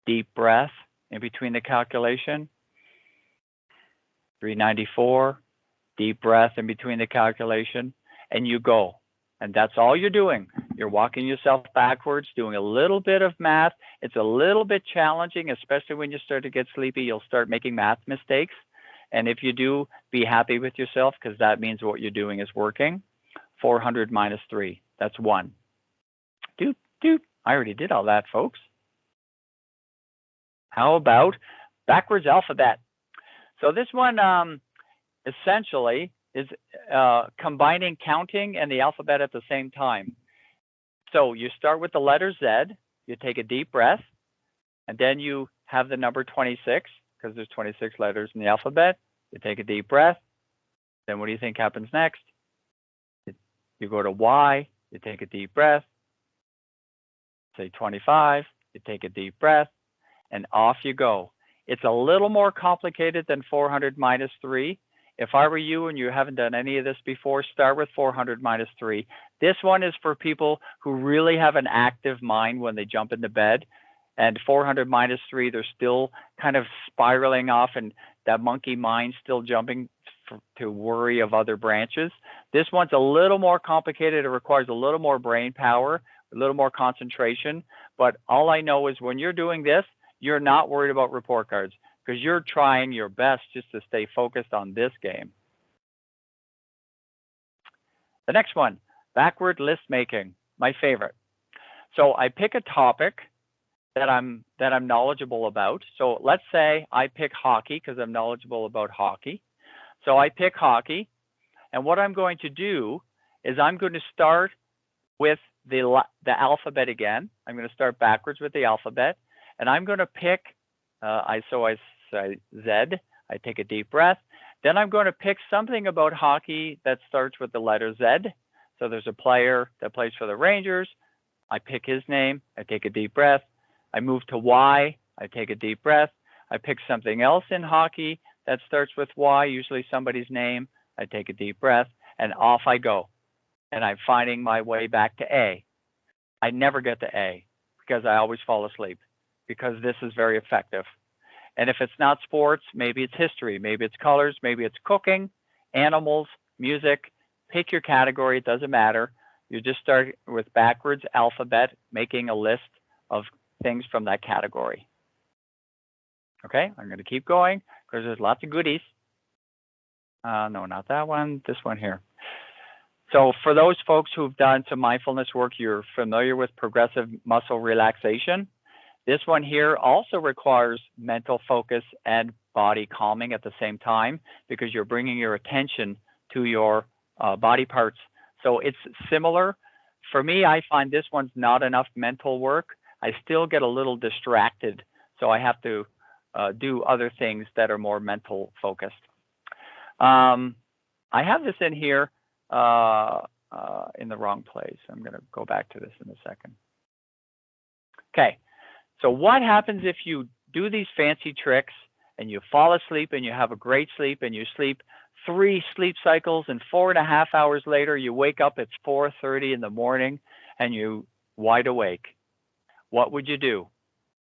deep breath in between the calculation, 394, deep breath in between the calculation, and you go. And that's all you're doing. You're walking yourself backwards, doing a little bit of math. It's a little bit challenging, especially when you start to get sleepy. You'll start making math mistakes. And if you do, be happy with yourself because that means what you're doing is working. 400 minus 3, that's 1. Doop, doop. I already did all that, folks. How about backwards alphabet? So this one essentially is combining counting and the alphabet at the same time. So you start with the letter Z, you take a deep breath, and then you have the number 26, because there's 26 letters in the alphabet. You take a deep breath. Then what do you think happens next? You go to Y, you take a deep breath. Say 25, you take a deep breath, and off you go. It's a little more complicated than 400 minus 3. If I were you and you haven't done any of this before, start with 400 minus 3. This one is for people who really have an active mind when they jump into bed. And 400 minus 3, they're still kind of spiraling off and that monkey mind still jumping to worry of other branches. This one's a little more complicated. It requires a little more brain power, a little more concentration. But all I know is when you're doing this, you're not worried about report cards because you're trying your best just to stay focused on this game. The next one, backward list making, my favorite. So I pick a topic that I'm knowledgeable about. So let's say I pick hockey because I'm knowledgeable about hockey. So I pick hockey, and what I'm going to do is I'm going to start with the alphabet again. I'm going to start backwards with the alphabet, and I'm going to pick. I say Z. I take a deep breath. Then I'm going to pick something about hockey that starts with the letter Z. So there's a player that plays for the Rangers. I pick his name. I take a deep breath. I move to Y. I take a deep breath. I pick something else in hockey that starts with Y, usually somebody's name. I take a deep breath, and off I go. And I'm finding my way back to A. I never get to A because I always fall asleep because this is very effective. And if it's not sports, maybe it's history, maybe it's colors, maybe it's cooking, animals, music. Pick your category, it doesn't matter. You just start with backwards alphabet, making a list of things from that category. Okay, I'm going to keep going because there's lots of goodies. No, not that one, this one here. So for those folks who've done some mindfulness work, you're familiar with progressive muscle relaxation. This one here also requires mental focus and body calming at the same time because you're bringing your attention to your body parts. So it's similar. For me, I find this one's not enough mental work. I still get a little distracted, so I have to do other things that are more mental focused. I have this in here in the wrong place. I'm going to go back to this in a second. Okay, so what happens if you do these fancy tricks and you fall asleep and you have a great sleep and you sleep 3 sleep cycles and 4.5 hours later you wake up, it's 4:30 in the morning and you wide awake? What would you do?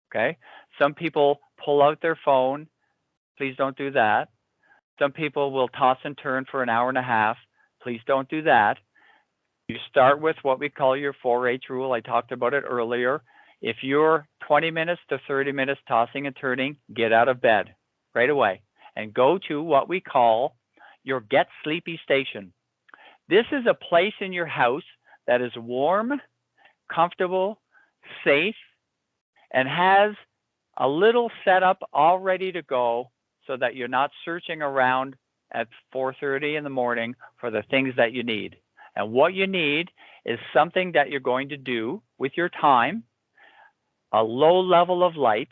Okay, some people pull out their phone. Please don't do that. Some people will toss and turn for an hour and a half. Please don't do that. You start with what we call your 4H rule. I talked about it earlier. If you're 20 minutes to 30 minutes tossing and turning, get out of bed right away and go to what we call your Get Sleepy station. This is a place in your house that is warm, comfortable, safe, and has a little setup all ready to go so that you're not searching around at 4:30 in the morning for the things that you need. And what you need is something that you're going to do with your time, a low level of light,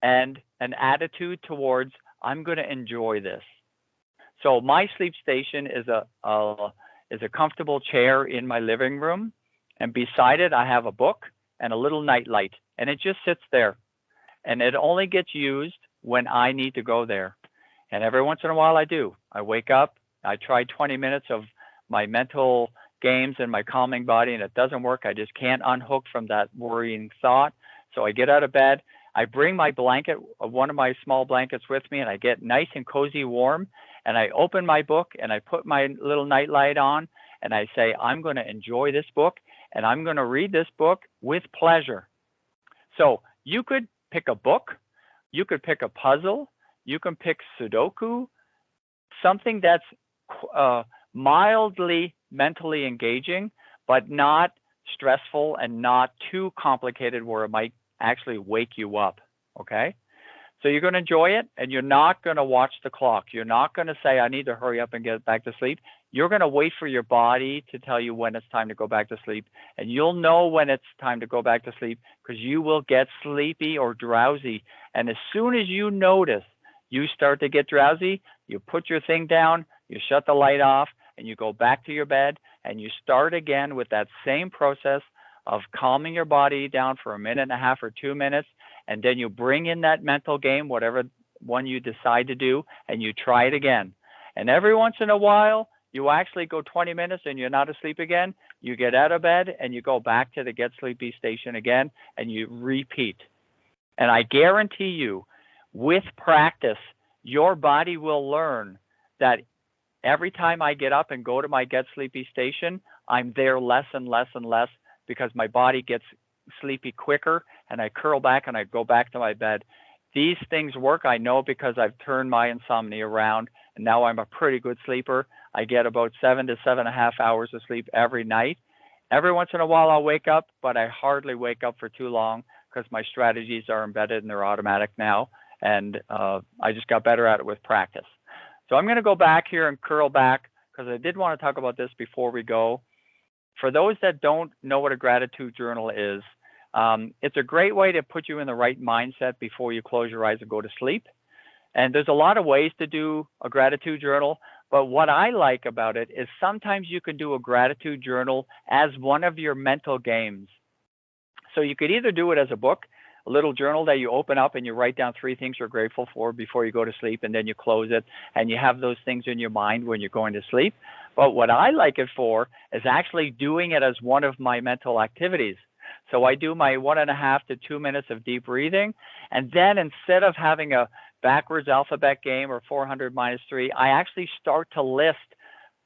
and an attitude towards, I'm going to enjoy this. So my sleep station is a comfortable chair in my living room, and beside it I have a book and a little night light, and it just sits there. And it only gets used when I need to go there. And every once in a while I do. I wake up, I try 20 minutes of my mental games and my calming body, and it doesn't work. I just can't unhook from that worrying thought. So I get out of bed, I bring my blanket, one of my small blankets with me, and I get nice and cozy warm, and I open my book and I put my little night light on, and I say, I'm going to enjoy this book, and I'm going to read this book with pleasure. So you could pick a book, you could pick a puzzle, you can pick Sudoku, something that's mildly mentally engaging, but not stressful and not too complicated where it might actually wake you up, okay? So you're going to enjoy it, and you're not going to watch the clock. You're not going to say, I need to hurry up and get back to sleep. You're going to wait for your body to tell you when it's time to go back to sleep, and you'll know when it's time to go back to sleep because you will get sleepy or drowsy. And as soon as you notice you start to get drowsy, you put your thing down, you shut the light off, and you go back to your bed, and you start again with that same process of calming your body down for 1.5 minutes or 2 minutes, and then you bring in that mental game, whatever one you decide to do, and you try it again. And every once in a while, you actually go 20 minutes and you're not asleep again. You get out of bed and you go back to the Get Sleepy station again, and you repeat. And I guarantee you, with practice, your body will learn that every time I get up and go to my Get Sleepy station, I'm there less and less and less because my body gets sleepy quicker, and I curl back and I go back to my bed. These things work, I know, because I've turned my insomnia around, and now I'm a pretty good sleeper. I get about 7 to 7.5 hours of sleep every night. Every once in a while I'll wake up, but I hardly wake up for too long because my strategies are embedded and they're automatic now, and I just got better at it with practice. So I'm going to go back here and curl back because I did want to talk about this before we go. For those that don't know what a gratitude journal is, it's a great way to put you in the right mindset before you close your eyes and go to sleep. And there's a lot of ways to do a gratitude journal, but what I like about it is sometimes you can do a gratitude journal as one of your mental games. So you could either do it as a book, a little journal that you open up and you write down 3 things you're grateful for before you go to sleep, and then you close it and you have those things in your mind when you're going to sleep. But what I like it for is actually doing it as one of my mental activities. So I do my 1.5 to 2 minutes of deep breathing. And then instead of having a backwards alphabet game or 400 minus 3, I actually start to list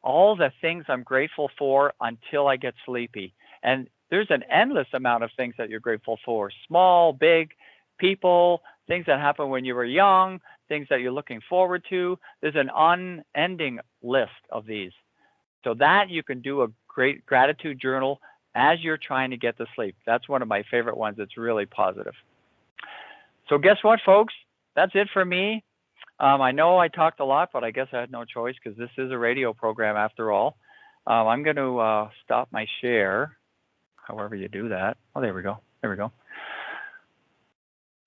all the things I'm grateful for until I get sleepy. And there's an endless amount of things that you're grateful for, small, big, people, things that happened when you were young, things that you're looking forward to. There's an unending list of these. So that you can do a great gratitude journal as you're trying to get to sleep. That's one of my favorite ones. It's really positive. So guess what, folks? That's it for me. I know I talked a lot, but I guess I had no choice because this is a radio program after all. I'm going to stop my share, however you do that. Oh, there we go. There we go.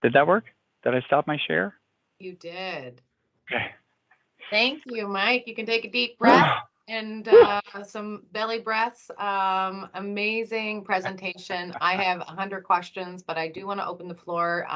Did that work? Did I stop my share? You did. Okay. Thank you, Mike. You can take a deep breath and some belly breaths. Amazing presentation. I have 100 questions, but I do want to open the floor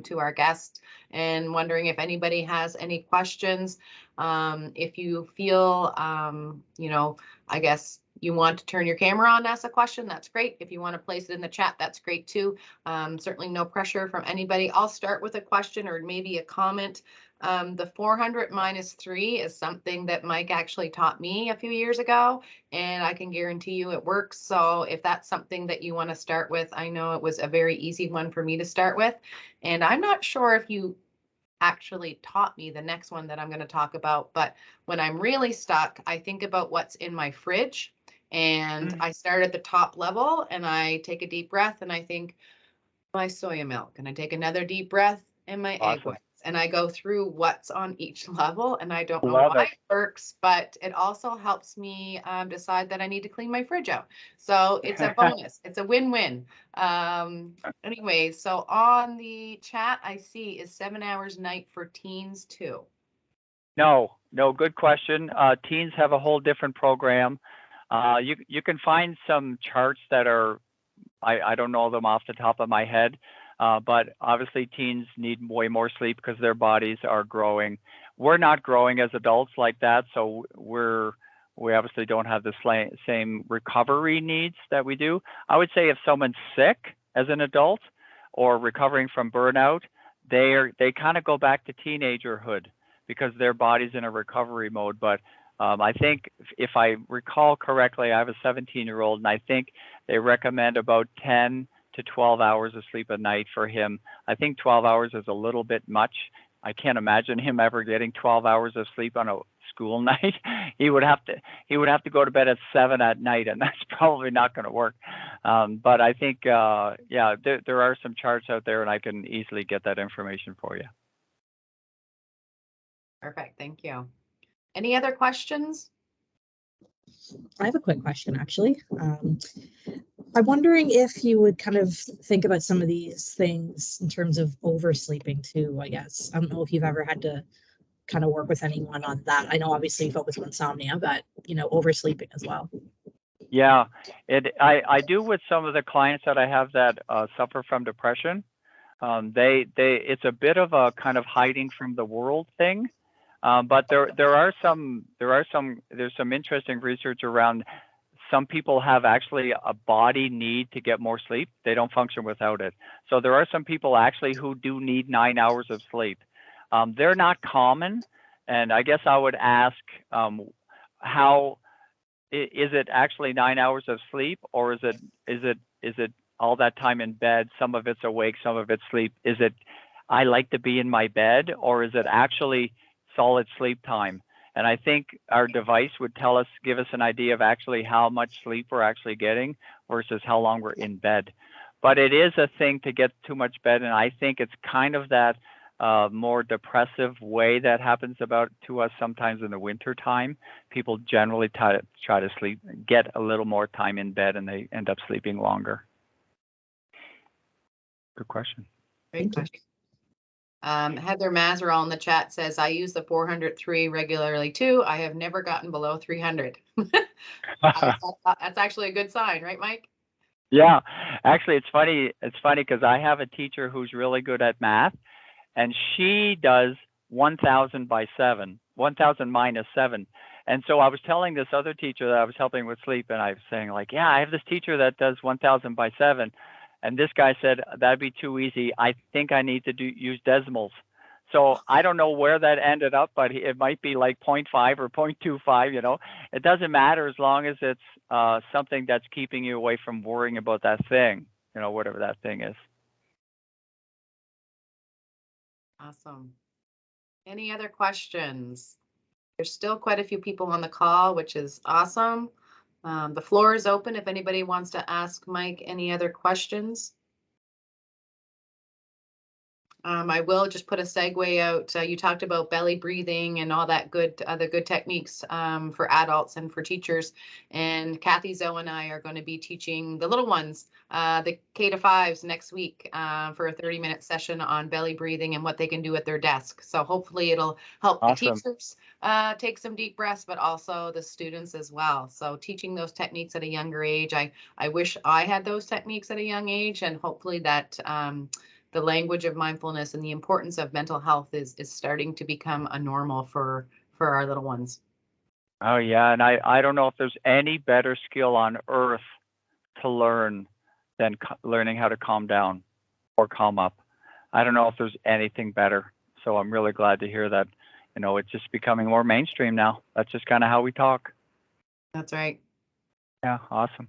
to our guest and wondering if anybody has any questions. If you feel, I guess you want to turn your camera on, ask a question, that's great. If you want to place it in the chat, that's great too. Certainly no pressure from anybody. I'll start with a question or maybe a comment. The 400 minus 3 is something that Mike actually taught me a few years ago, and I can guarantee you it works. So if that's something that you want to start with, I know it was a very easy one for me to start with. And I'm not sure if you actually taught me the next one that I'm going to talk about, but when I'm really stuck, I think about what's in my fridge, and I start at the top level and I take a deep breath and I think my soya milk, and I take another deep breath and my egg Awesome. whites, and I go through what's on each level. And I don't know Love why it. it works, but it also helps me decide that I need to clean my fridge out. So it's a bonus. It's a win-win. Anyway, so on the chat, I see is 7 hours night for teens too. No, good question. Teens have a whole different program. You can find some charts that are, I don't know them off the top of my head, but obviously teens need way more sleep because their bodies are growing. We're not growing as adults like that, so we obviously don't have the same recovery needs that we do. I would say if someone's sick as an adult or recovering from burnout, they kind of go back to teenagerhood because their body's in a recovery mode. But I think if I recall correctly, I have a 17-year-old, and I think they recommend about 10 to 12 hours of sleep a night for him. I think 12 hours is a little bit much. I can't imagine him ever getting 12 hours of sleep on a school night. He would have to go to bed at 7 at night, and that's probably not going to work. But I think, there are some charts out there, and I can easily get that information for you. Perfect. Thank you. Any other questions? I have a quick question, actually. I'm wondering if you would kind of think about some of these things in terms of oversleeping too, I guess. I don't know if you've ever had to kind of work with anyone on that. I know obviously you focus on insomnia, but oversleeping as well. Yeah, I do with some of the clients that I have that suffer from depression. It's a bit of a kind of hiding from the world thing. But there's some interesting research around. Some people have actually a body need to get more sleep. They don't function without it. So there are some people actually who do need 9 hours of sleep. They're not common, and I guess I would ask, how is it actually 9 hours of sleep, or is it all that time in bed? Some of it's awake, some of it's sleep. Is it I like to be in my bed, or is it actually solid sleep time? And I think our device would give us an idea of actually how much sleep we're actually getting versus how long we're in bed. But it is a thing to get too much bed, and I think it's kind of that more depressive way that happens to us sometimes in the winter time. People generally try to sleep, get a little more time in bed, and they end up sleeping longer. Good question. Great question. Heather Mazeral in the chat says, I use the 403 regularly too. I have never gotten below 300. That's actually a good sign, right, Mike? Yeah, actually, it's funny because I have a teacher who's really good at math, and she does 1,000 by 7, 1,000 minus 7. And so I was telling this other teacher that I was helping with sleep, and I was saying, like, yeah, I have this teacher that does 1,000 by 7. And this guy said, that'd be too easy. I think I need to use decimals. So I don't know where that ended up, but it might be like 0.5 or 0.25, you know. It doesn't matter as long as it's something that's keeping you away from worrying about that thing, you know, whatever that thing is. Awesome. Any other questions? There's still quite a few people on the call, which is awesome. The floor is open if anybody wants to ask Mike any other questions. I will just put a segue out. You talked about belly breathing and all that good, the good techniques for adults and for teachers. And Kathy Zoe and I are going to be teaching the little ones, the K to 5s next week for a 30-minute session on belly breathing and what they can do at their desk. So hopefully it'll help the teachers take some deep breaths, but also the students as well. So teaching those techniques at a younger age. I wish I had those techniques at a young age, and hopefully that the language of mindfulness and the importance of mental health is starting to become a normal for our little ones. Oh yeah, and I don't know if there's any better skill on earth to learn than learning how to calm down or calm up. I don't know if there's anything better. So I'm really glad to hear that, you know, it's just becoming more mainstream now. That's just kind of how we talk. That's right. Yeah, awesome.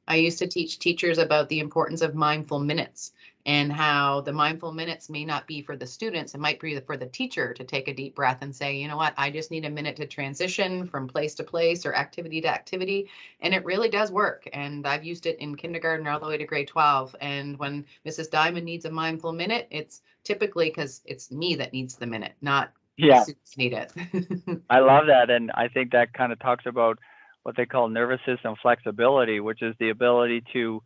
I used to teach teachers about the importance of mindful minutes and how the mindful minutes may not be for the students. It might be for the teacher to take a deep breath and say, you know what, I just need a minute to transition from place to place or activity to activity. And it really does work. And I've used it in kindergarten all the way to grade 12. And when Mrs. Diamond needs a mindful minute, it's typically because it's me that needs the minute, not the students need it. I love that. And I think that kind of talks about what they call nervous system flexibility, which is the ability to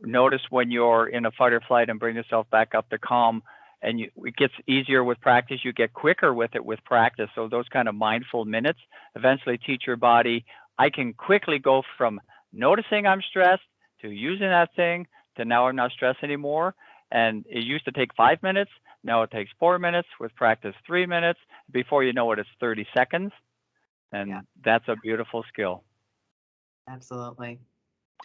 notice when you're in a fight or flight and bring yourself back up to calm. And it gets easier with practice. You get quicker with it with practice. So those kind of mindful minutes eventually teach your body, I can quickly go from noticing I'm stressed to using that thing to now I'm not stressed anymore. And it used to take 5 minutes. Now it takes 4 minutes, with practice 3 minutes. Before you know it, it's 30 seconds. And that's a beautiful skill. Absolutely.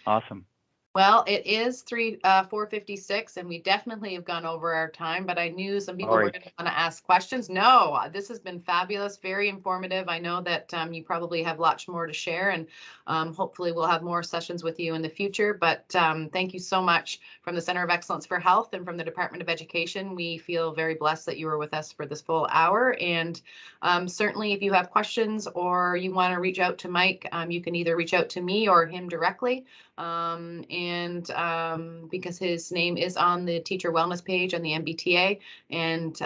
Awesome. Well, it is 4:56, and we definitely have gone over our time, but I knew some people were going to want to ask questions. No, this has been fabulous, very informative. I know that you probably have lots more to share, and hopefully we'll have more sessions with you in the future. But thank you so much from the Center of Excellence for Health and from the Department of Education. We feel very blessed that you were with us for this full hour. And certainly if you have questions or you want to reach out to Mike, you can either reach out to me or him directly. Because his name is on the teacher wellness page on the MBTA, and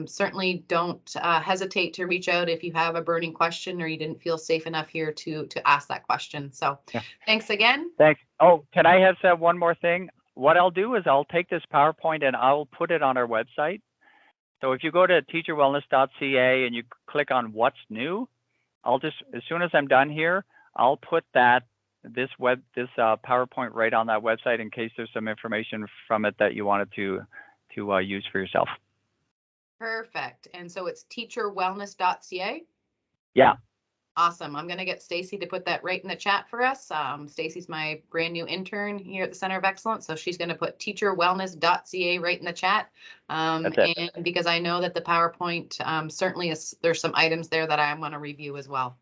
certainly don't hesitate to reach out if you have a burning question or you didn't feel safe enough here to ask that question. So thanks again. Thanks. Oh, can I have said one more thing? What I'll do is I'll take this PowerPoint and I'll put it on our website. So if you go to teacherwellness.ca and you click on what's new, I'll just, as soon as I'm done here, I'll put this PowerPoint right on that website in case there's some information from it that you wanted to use for yourself. Perfect. And so it's teacherwellness.ca? Yeah. Awesome. I'm going to get Stacy to put that right in the chat for us. Stacy's my brand new intern here at the Center of Excellence. So she's going to put teacherwellness.ca right in the chat. And because I know that the PowerPoint certainly there's some items there that I'm going to review as well.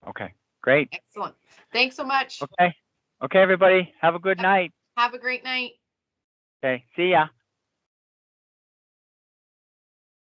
Okay. Great. Excellent. Thanks so much. Okay. Okay, everybody. Have a good night. Have a great night. Okay. See ya.